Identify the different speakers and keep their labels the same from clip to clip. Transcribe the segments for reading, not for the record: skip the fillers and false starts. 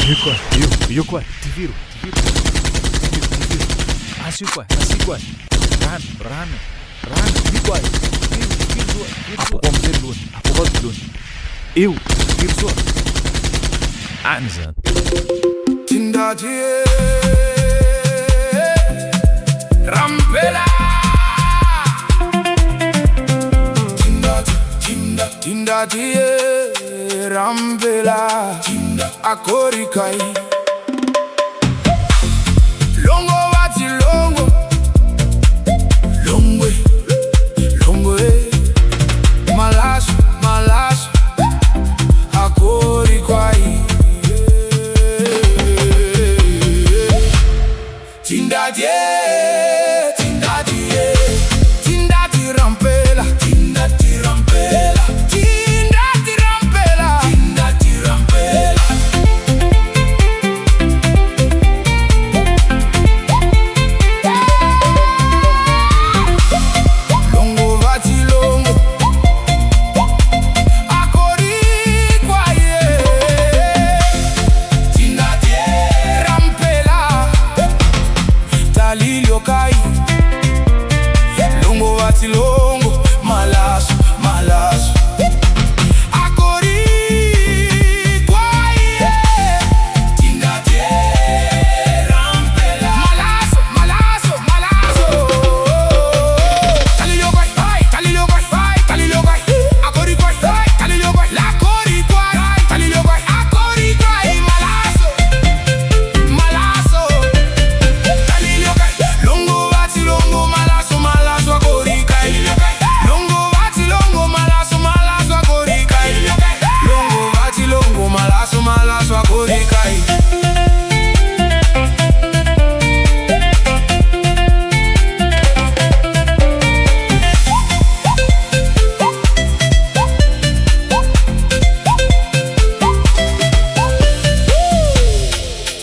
Speaker 1: Io qua, ti viro. Assim qua. Rano, io qua. Viro sua. Apo como ser lune, apo volta lune. Eu, viro sua. Anza.
Speaker 2: Tindati Rampela Tindati Rampela Akorikai Longo wati longo Malaso Akorikai Tindati Rampela Longo vati longo Akorikai Tindati Rampela Talilio kai Longo vati longo Malaso Akorikai Tindati Rampela Malaso Talilio kai Akorikai Talilio kai La Akorikai Talilio kai Akorikai Malaso Talilio kai Longo vati longo Malaso Akorikai Longo vati longo Malaso Akorikai Longo vati longo Malaso Akorikai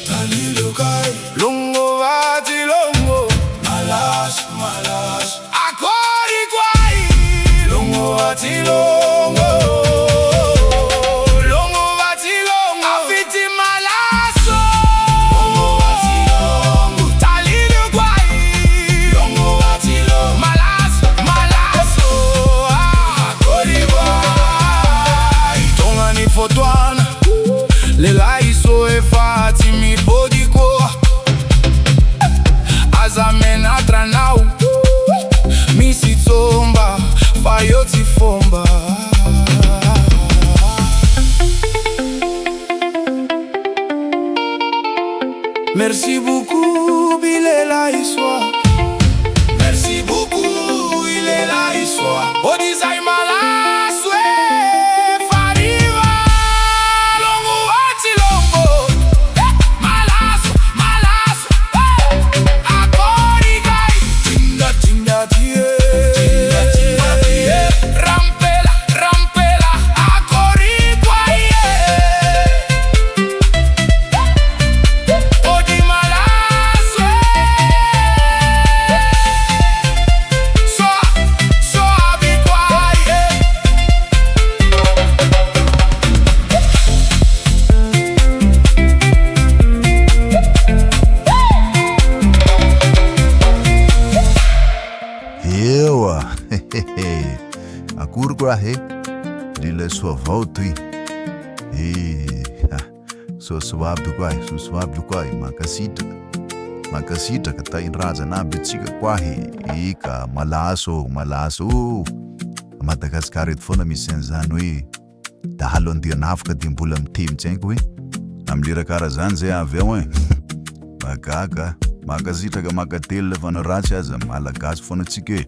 Speaker 2: Talilio kai Longo vati longo Malaso Akorikai Longo vati longo Afiti Malaso Longo vati longo Talilio kai Longo vati longo Malaso Akorikai Tonga ni fotwana Lela iso e fati mi podiko Azamena tranau Misi tsomba Fayoti fomba Merci beaucoup, il est là, il soit. Merci beaucoup, il est là, il soit. Au design Malaso Fariva Longo vati longo Malaso Akorikai Tindati Rampela Akorikai Odi Malaso So abikwai
Speaker 3: Ewa, akurkurahe, lila sua voltui. So suave do quai, makasita kata inraza na bitsika kwahe, ika Malaso, Madagaskar fona misenzano dahalo andia nafaka dimbola mitemy tsenko amlira kara zany zay avy ao makasitraka makatelo fana ratsy aza malagasy fona tsika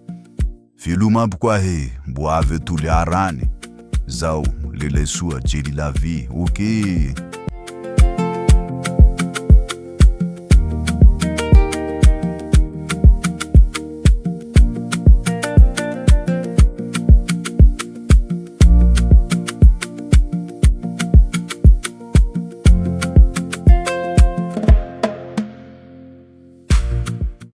Speaker 3: veloma aby koa mbo avy atoly arany zao lelaisoa Djely Lavie ok